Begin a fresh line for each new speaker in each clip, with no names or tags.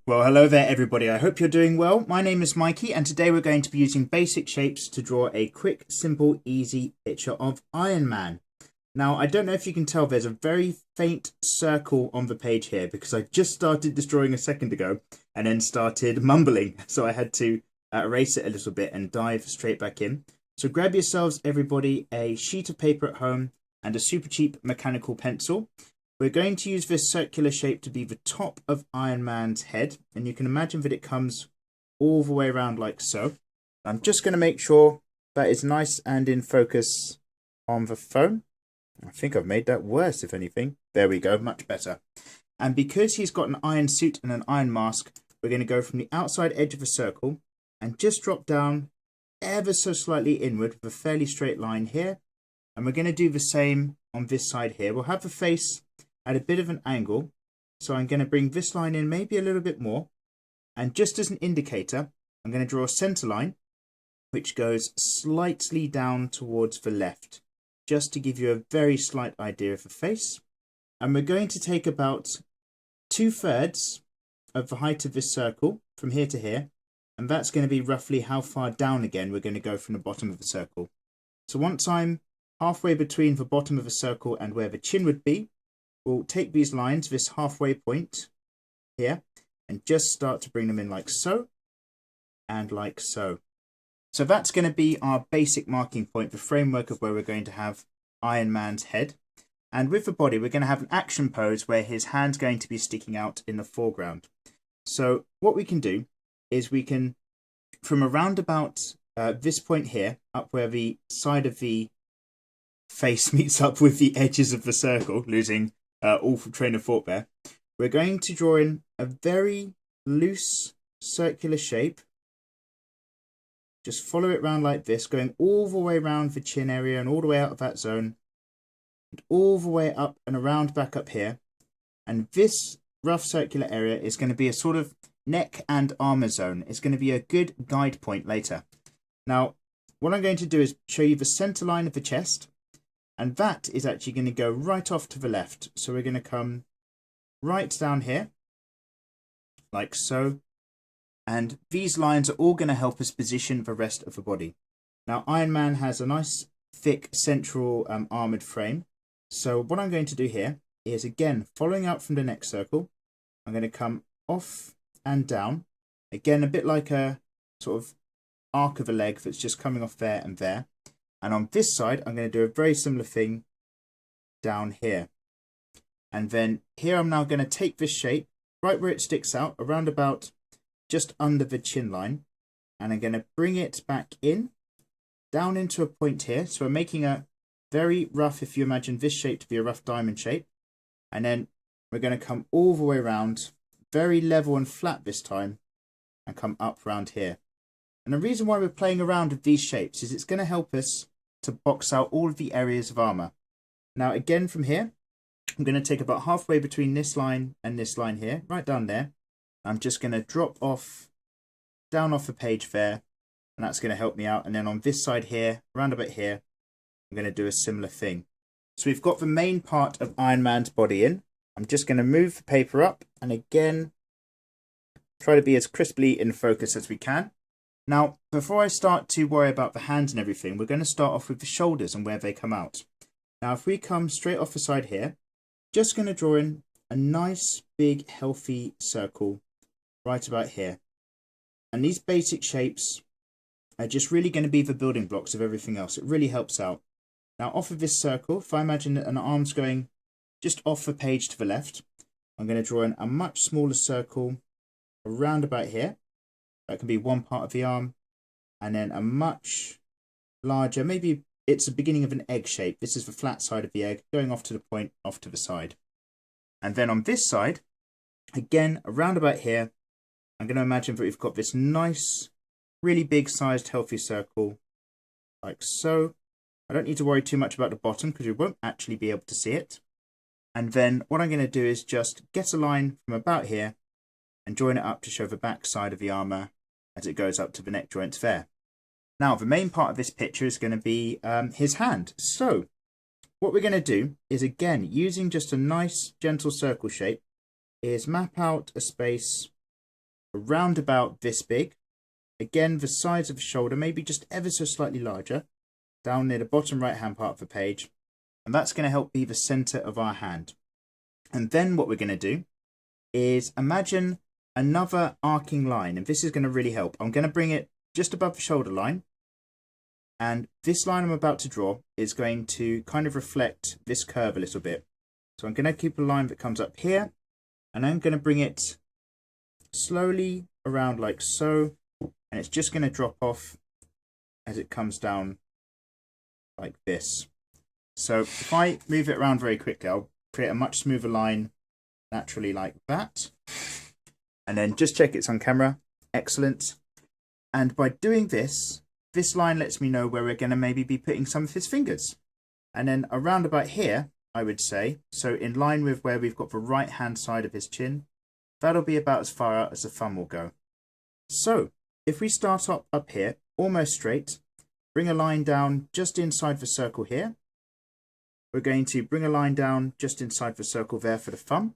Well, hello there everybody, I hope you're doing well. My name is Mikey and today we're going to be using basic shapes to draw a quick, simple, easy picture of Iron Man. Now, I don't know if you can tell, there's a very faint circle on the page here because I just started this drawing a second ago and then started mumbling. So I had to erase it a little bit and dive straight back in. So grab yourselves, everybody, a sheet of paper at home and a super cheap mechanical pencil. We're going to use this circular shape to be the top of Iron Man's head, and you can imagine that it comes all the way around like so. I'm just going to make sure that is nice and in focus on the phone. I think I've made that worse, if anything. There we go, much better. And because he's got an iron suit and an iron mask, we're going to go from the outside edge of the circle and just drop down ever so slightly inward with a fairly straight line here. And we're going to do the same on this side here. We'll have the face at a bit of an angle, so I'm going to bring this line in maybe a little bit more, and just as an indicator I'm going to draw a center line which goes slightly down towards the left, just to give you a very slight idea of the face. And we're going to take about 2/3 of the height of this circle from here to here, and that's going to be roughly how far down again we're going to go from the bottom of the circle. So once I'm halfway between the bottom of the circle and where the chin would be, we'll take these lines, this halfway point here, and just start to bring them in like so, and like so. So that's going to be our basic marking point, the framework of where we're going to have Iron Man's head. And with the body, we're going to have an action pose where his hand's going to be sticking out in the foreground. So what we can do is we can, from around about this point here, up where the side of the face meets up with the edges of the circle, losing awful train of thought there, we're going to draw in a very loose circular shape. Just follow it around like this, going all the way around the chin area and all the way out of that zone, and all the way up and around back up here. And this rough circular area is going to be a sort of neck and armor zone. It's going to be a good guide point later. Now, what I'm going to do is show you the center line of the chest. And that is actually going to go right off to the left. So we're going to come right down here, like so. And these lines are all going to help us position the rest of the body. Now, Iron Man has a nice, thick, central armoured frame. So what I'm going to do here is, again, following out from the neck circle, I'm going to come off and down. Again, a bit like a sort of arc of a leg that's just coming off there and there. And on this side, I'm going to do a very similar thing down here. And then here I'm now going to take this shape right where it sticks out, around about just under the chin line. And I'm going to bring it back in, down into a point here. So we're making a very rough, if you imagine this shape to be a rough diamond shape. And then we're going to come all the way around, very level and flat this time, and come up around here. And the reason why we're playing around with these shapes is it's going to help us to box out all of the areas of armor. Now, again, from here, I'm going to take about halfway between this line and this line here, right down there. I'm just going to drop off, down off the page there, and that's going to help me out. And then on this side here, around about here, I'm going to do a similar thing. So we've got the main part of Iron Man's body in. I'm just going to move the paper up, and again, try to be as crisply in focus as we can. Now, before I start to worry about the hands and everything, we're going to start off with the shoulders and where they come out. Now, if we come straight off the side here, just going to draw in a nice, big, healthy circle right about here. And these basic shapes are just really going to be the building blocks of everything else. It really helps out. Now, off of this circle, if I imagine that an arm's going just off the page to the left, I'm going to draw in a much smaller circle around about here. That can be one part of the arm, and then a much larger, maybe it's the beginning of an egg shape. This is the flat side of the egg, going off to the point, off to the side. And then on this side, again, around about here, I'm going to imagine that we've got this nice, really big sized, healthy circle, like so. I don't need to worry too much about the bottom because we won't actually be able to see it. And then what I'm going to do is just get a line from about here and join it up to show the back side of the armor as it goes up to the neck joints there. Now, the main part of this picture is going to be his hand. So what we're going to do is, again, using just a nice gentle circle shape, is map out a space around about this big. Again, the size of the shoulder, maybe just ever so slightly larger, down near the bottom right hand part of the page. And that's going to help be the center of our hand. And then what we're going to do is imagine another arcing line, and this is going to really help. I'm going to bring it just above the shoulder line, and this line I'm about to draw is going to kind of reflect this curve a little bit. So I'm going to keep a line that comes up here, and I'm going to bring it slowly around like so, and it's just going to drop off as it comes down like this. So if I move it around very quickly, I'll create a much smoother line naturally like that. And then just check it's on camera. Excellent. And by doing this, this line lets me know where we're going to maybe be putting some of his fingers. And then around about here, I would say, so in line with where we've got the right hand side of his chin, that'll be about as far out as the thumb will go. So if we start up here, almost straight, bring a line down just inside the circle here. We're going to bring a line down just inside the circle there for the thumb.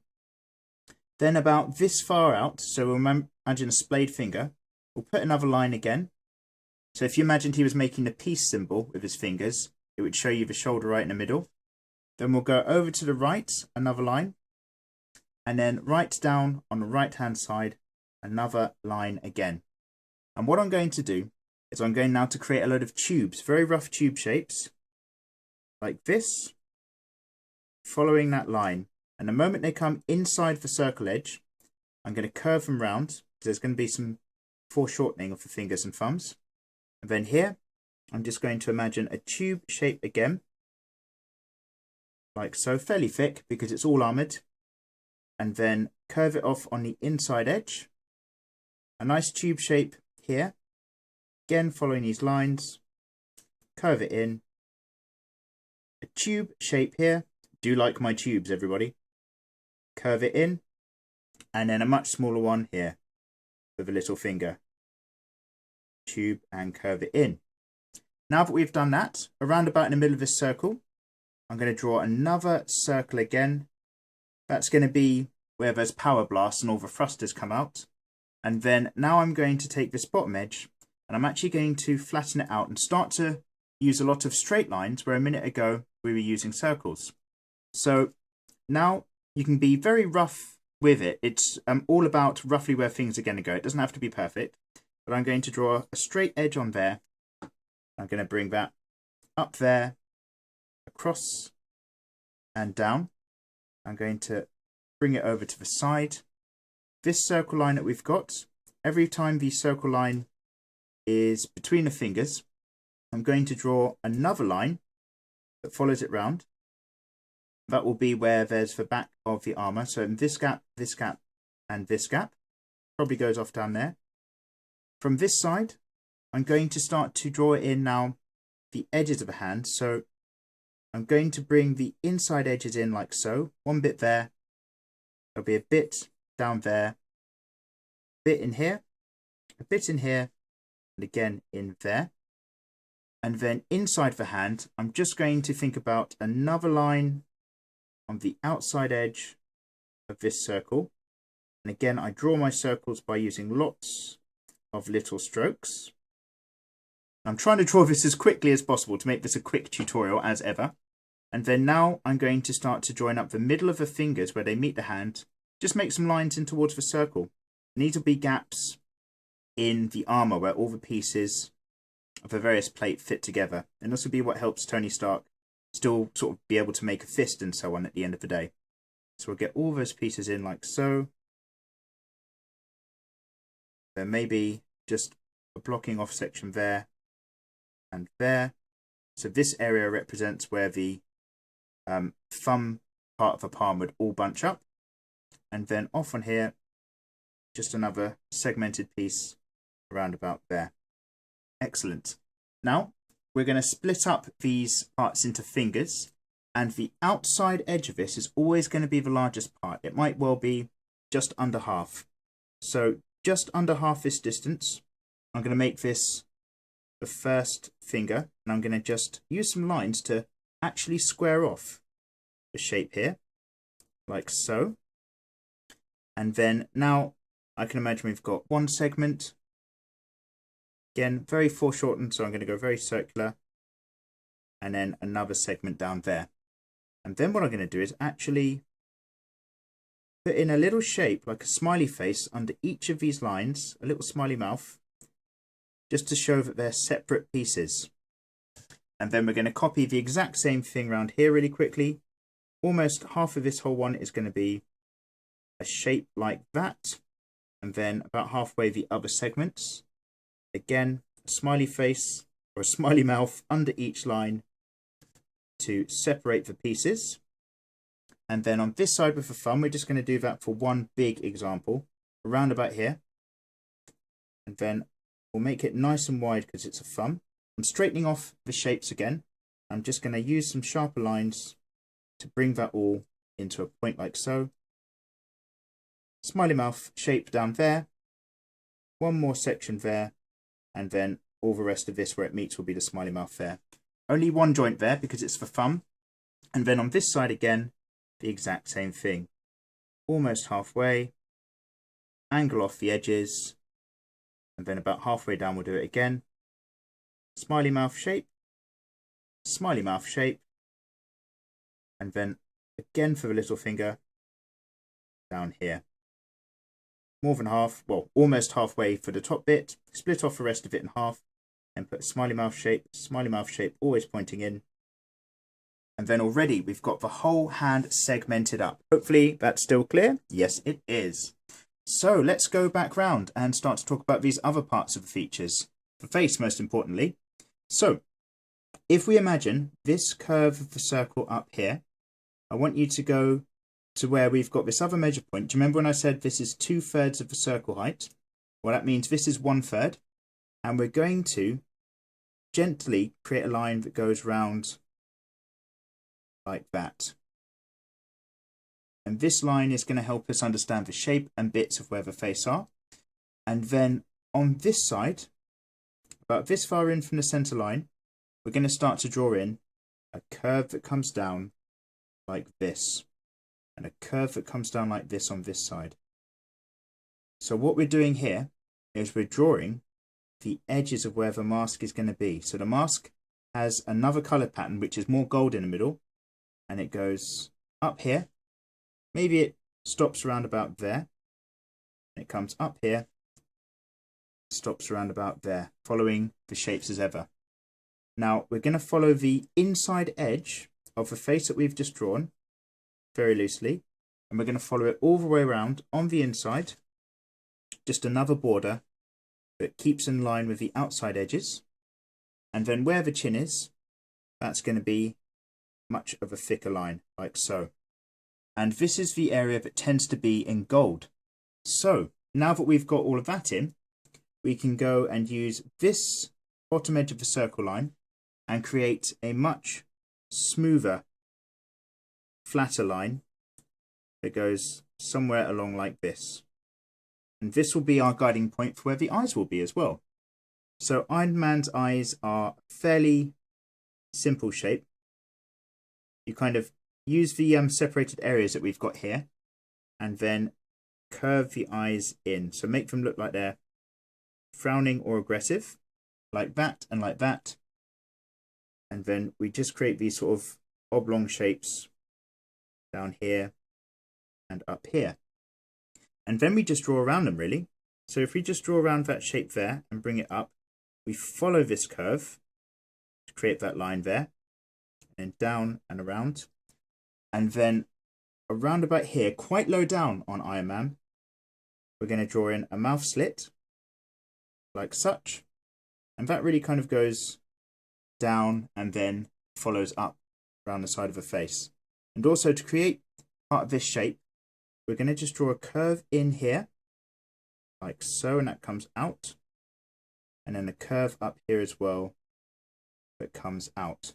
Then about this far out, so we'll imagine a splayed finger, we'll put another line again. So if you imagined he was making the peace symbol with his fingers, it would show you the shoulder right in the middle. Then we'll go over to the right, another line. And then right down on the right hand side, another line again. And what I'm going to do is I'm going now to create a load of tubes, very rough tube shapes, like this, following that line. And the moment they come inside the circle edge, I'm going to curve them round, because there's going to be some foreshortening of the fingers and thumbs. And then here, I'm just going to imagine a tube shape again, like so, fairly thick because it's all armoured. And then curve it off on the inside edge. A nice tube shape here, again following these lines, curve it in. A tube shape here, do like my tubes everybody. Curve it in, and then a much smaller one here with a little finger. Tube and curve it in. Now that we've done that, around about in the middle of this circle, I'm going to draw another circle again. That's going to be where there's power blast and all the thrusters come out. And then now I'm going to take this bottom edge, and I'm actually going to flatten it out and start to use a lot of straight lines where a minute ago we were using circles. So now you can be very rough with it. It's all about roughly where things are going to go. It doesn't have to be perfect, but I'm going to draw a straight edge on there. I'm going to bring that up there, across and down. I'm going to bring it over to the side. This circle line that we've got, every time the circle line is between the fingers, I'm going to draw another line that follows it round. That will be where there's the back of the armour. So in this gap, and this gap. Probably goes off down there. From this side, I'm going to start to draw in now the edges of the hand. So I'm going to bring the inside edges in like so. One bit there. There'll be a bit down there. A bit in here. A bit in here. And again in there. And then inside the hand, I'm just going to think about another line on the outside edge of this circle. And again, I draw my circles by using lots of little strokes. I'm trying to draw this as quickly as possible to make this a quick tutorial as ever. And then now I'm going to start to join up the middle of the fingers where they meet the hand. Just make some lines in towards the circle. And these will be gaps in the armour where all the pieces of the various plate fit together. And this will be what helps Tony Stark still sort of be able to make a fist and so on at the end of the day. So we'll get all those pieces in like so. There may be just a blocking off section there and there. So this area represents where the thumb part of the palm would all bunch up. And then off on here, just another segmented piece around about there. Excellent. Now, we're going to split up these parts into fingers, and the outside edge of this is always going to be the largest part. It might well be just under half. So just under half this distance, I'm going to make this the first finger, and I'm going to just use some lines to actually square off the shape here, like so. And then now I can imagine we've got one segment. Again, very foreshortened, so I'm going to go very circular. And then another segment down there. And then what I'm going to do is actually put in a little shape like a smiley face under each of these lines, a little smiley mouth, just to show that they're separate pieces. And then we're going to copy the exact same thing around here really quickly. Almost half of this whole one is going to be a shape like that. And then about halfway the other segments. Again, a smiley face or a smiley mouth under each line to separate the pieces. And then on this side, for fun, we're just going to do that for one big example around about here. And then we'll make it nice and wide because it's a thumb. I'm straightening off the shapes again. I'm just going to use some sharper lines to bring that all into a point like so. Smiley mouth shape down there. One more section there. And then all the rest of this where it meets will be the smiley mouth there. Only one joint there because it's the thumb. And then on this side again, the exact same thing. Almost halfway. Angle off the edges. And then about halfway down we'll do it again. Smiley mouth shape. Smiley mouth shape. And then again for the little finger down here. More than half, well, almost halfway for the top bit. Split off the rest of it in half and put a smiley mouth shape, always pointing in. And then already we've got the whole hand segmented up. Hopefully that's still clear. Yes, it is. So let's go back round and start to talk about these other parts of the features. The face, most importantly. So if we imagine this curve of the circle up here, I want you to go to where we've got this other measure point. Do you remember when I said this is 2/3 of the circle height? Well, that means this is 1/3. And we're going to gently create a line that goes round like that. And this line is going to help us understand the shape and bits of where the face are. And then on this side, about this far in from the center line, we're going to start to draw in a curve that comes down like this. And a curve that comes down like this on this side. So what we're doing here is we're drawing the edges of where the mask is going to be. So the mask has another color pattern which is more gold in the middle, and it goes up here. Maybe it stops around about there. It comes up here, stops around about there, following the shapes as ever. Now we're going to follow the inside edge of the face that we've just drawn very loosely, and we're going to follow it all the way around on the inside, just another border that keeps in line with the outside edges. And then where the chin is, that's going to be much of a thicker line, like so. And this is the area that tends to be in gold. So now that we've got all of that in, we can go and use this bottom edge of the circle line and create a much smoother, flatter line that goes somewhere along like this. And this will be our guiding point for where the eyes will be as well. So Iron Man's eyes are fairly simple shape. You kind of use the separated areas that we've got here and then curve the eyes in. So make them look like they're frowning or aggressive, like that and like that. And then we just create these sort of oblong shapes down here and up here. And then we just draw around them really. So if we just draw around that shape there and bring it up, we follow this curve to create that line there, and down and around. And then around about here, quite low down on Iron Man, we're going to draw in a mouth slit, like such. And that really kind of goes down and then follows up around the side of the face. And also to create part of this shape, we're going to just draw a curve in here, like so, and that comes out. And then a curve up here as well that comes out.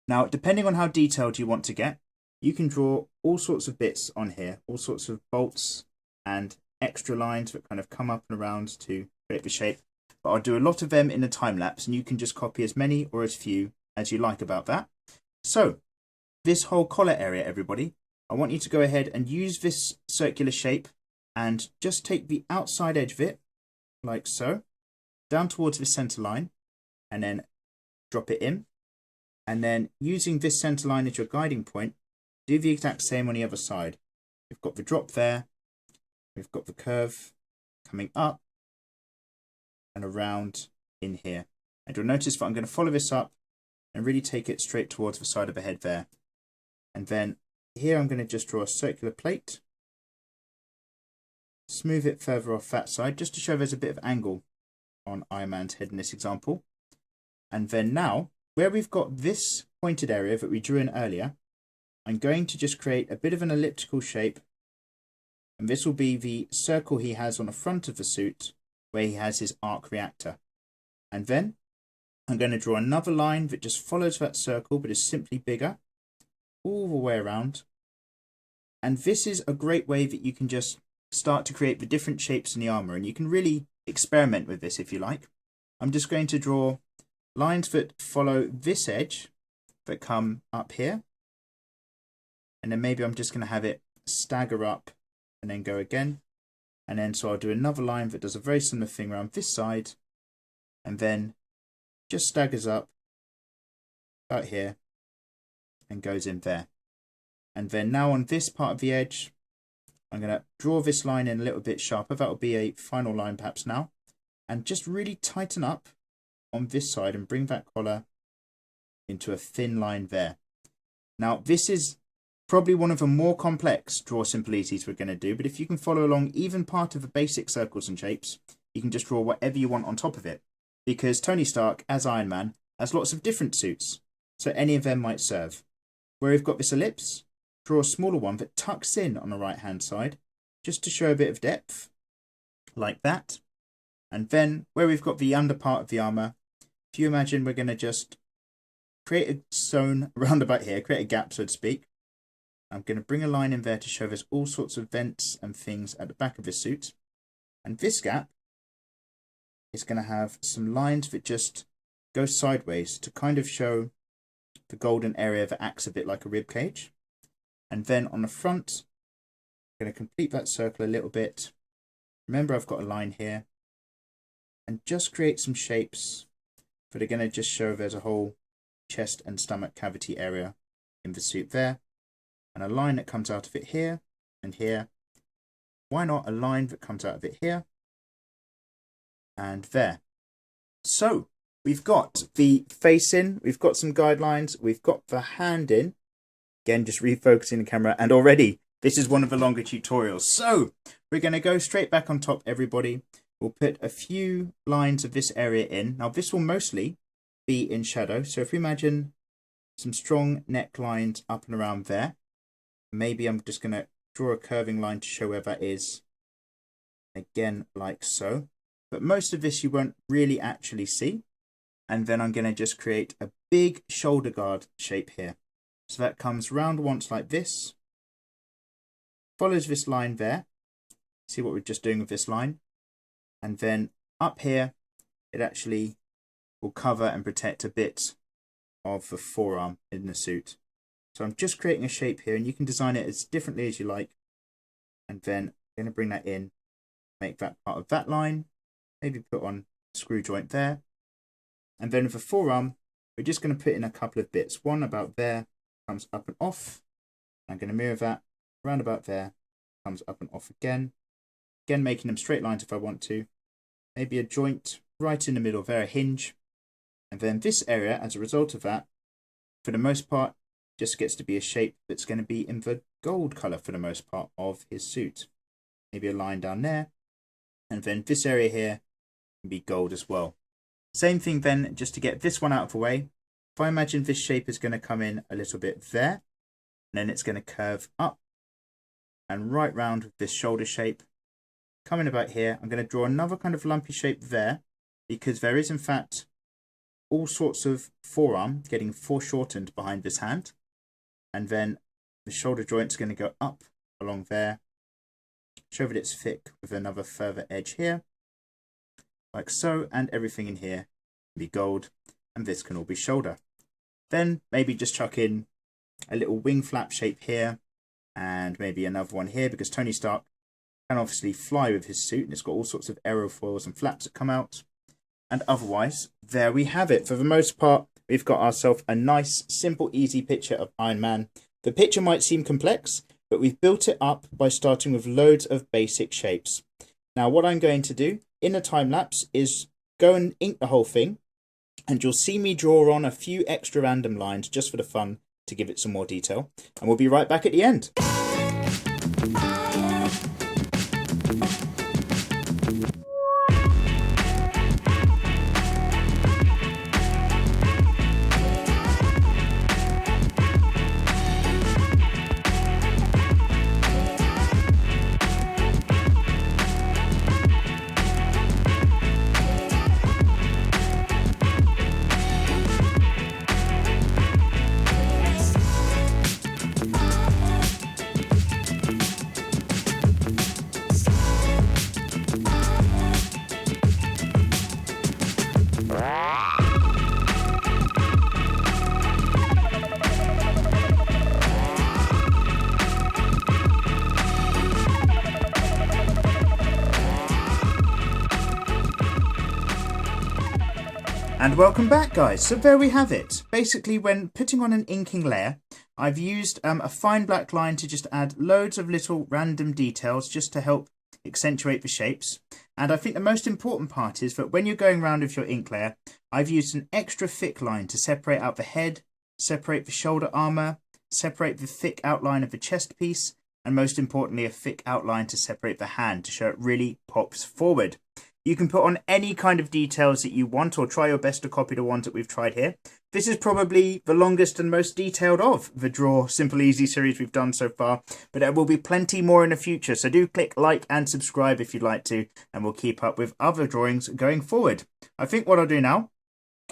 Now, depending on how detailed you want to get, you can draw all sorts of bits on here, all sorts of bolts and extra lines that kind of come up and around to create the shape. But I'll do a lot of them in a time lapse, and you can just copy as many or as few as you like about that. So this whole collar area, everybody, I want you to go ahead and use this circular shape and just take the outside edge of it, like so, down towards the center line, and then drop it in. And then using this center line as your guiding point, do the exact same on the other side. We've got the drop there, we've got the curve coming up and around in here. And you'll notice that I'm going to follow this up and really take it straight towards the side of the head there. And then here I'm going to just draw a circular plate, smooth it further off that side just to show there's a bit of angle on Iron Man's head in this example. And then now, where we've got this pointed area that we drew in earlier, I'm going to just create a bit of an elliptical shape, and this will be the circle he has on the front of the suit where he has his arc reactor. And then I'm going to draw another line that just follows that circle but is simply bigger all the way around. And this is a great way that you can just start to create the different shapes in the armor, and you can really experiment with this if you like. I'm just going to draw lines that follow this edge that come up here, and then maybe I'm just going to have it stagger up and then go again, and then so I'll do another line that does a very similar thing around this side, and then just staggers up out here and goes in there. And then now on this part of the edge, I'm going to draw this line in a little bit sharper. That will be a final line perhaps now, and just really tighten up on this side and bring that collar into a thin line there. Now this is probably one of the more complex draw simple easies we're going to do, but if you can follow along even part of the basic circles and shapes, you can just draw whatever you want on top of it, because Tony Stark as Iron Man has lots of different suits, so any of them might serve. Where we've got this ellipse, draw a smaller one that tucks in on the right hand side just to show a bit of depth like that. And then where we've got the under part of the armor, if you imagine we're going to just create a zone around about here, create a gap so to speak. I'm going to bring a line in there to show there's all sorts of vents and things at the back of this suit. And this gap is going to have some lines that just go sideways to kind of show the golden area that acts a bit like a rib cage. And then on the front, I'm going to complete that circle a little bit. Remember, I've got a line here, and just create some shapes that are going to just show there's a whole chest and stomach cavity area in the suit there, and a line that comes out of it here and here. Why not a line that comes out of it here and there? So we've got the face in, we've got some guidelines, we've got the hand in. Again, just refocusing the camera, and already this is one of the longer tutorials. So we're going to go straight back on top, everybody. We'll put a few lines of this area in. Now this will mostly be in shadow. So if we imagine some strong neck lines up and around there, maybe I'm just going to draw a curving line to show where that is. Again, like so. But most of this you won't really actually see. And then I'm going to just create a big shoulder guard shape here. So that comes round once like this, follows this line there. See what we're just doing with this line. And then up here, it actually will cover and protect a bit of the forearm in the suit. So I'm just creating a shape here, and you can design it as differently as you like. And then I'm going to bring that in, make that part of that line, maybe put on a screw joint there. And then with the forearm, we're just going to put in a couple of bits. One about there, comes up and off. I'm going to mirror that around about there, comes up and off again. Again, making them straight lines if I want to. Maybe a joint right in the middle there, a hinge. And then this area, as a result of that, for the most part, just gets to be a shape that's going to be in the gold colour for the most part of his suit. Maybe a line down there. And then this area here can be gold as well. Same thing then, just to get this one out of the way. If I imagine this shape is going to come in a little bit there, and then it's going to curve up and right round with this shoulder shape. Coming about here, I'm going to draw another kind of lumpy shape there, because there is in fact all sorts of forearm getting foreshortened behind this hand. And then the shoulder joint's going to go up along there, show that it's thick with another further edge here, like so, and everything in here can be gold, and this can all be shoulder. Then maybe just chuck in a little wing flap shape here, and maybe another one here, because Tony Stark can obviously fly with his suit, and it's got all sorts of aerofoils and flaps that come out. And otherwise, there we have it. For the most part, we've got ourselves a nice, simple, easy picture of Iron Man. The picture might seem complex, but we've built it up by starting with loads of basic shapes. Now, what I'm going to do in a time lapse is go and ink the whole thing, and you'll see me draw on a few extra random lines just for the fun to give it some more detail. And we'll be right back at the end. And welcome back, guys. So there we have it. Basically, when putting on an inking layer, I've used a fine black line to just add loads of little random details just to help accentuate the shapes. And I think the most important part is that when you're going around with your ink layer, I've used an extra thick line to separate out the head, separate the shoulder armour, separate the thick outline of the chest piece, and most importantly, a thick outline to separate the hand to show it really pops forward. You can put on any kind of details that you want, or try your best to copy the ones that we've tried here. This is probably the longest and most detailed of the Draw Simple Easy series we've done so far, but there will be plenty more in the future, so do click like and subscribe if you'd like to, and we'll keep up with other drawings going forward. I think what I'll do now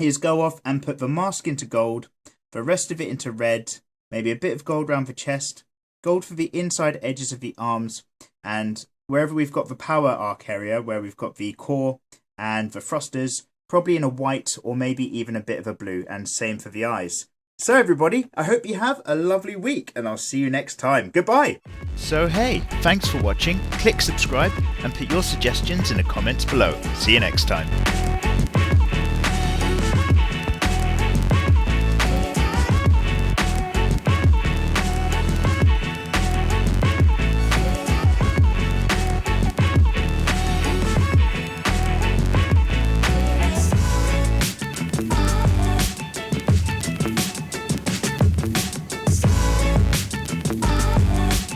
is go off and put the mask into gold, the rest of it into red, maybe a bit of gold around the chest, gold for the inside edges of the arms, and wherever we've got the power arc area, where we've got the core and the thrusters, probably in a white or maybe even a bit of a blue, and same for the eyes. So everybody, I hope you have a lovely week, and I'll see you next time. Goodbye! So hey, thanks for watching. Click subscribe and put your suggestions in the comments below. See you next time.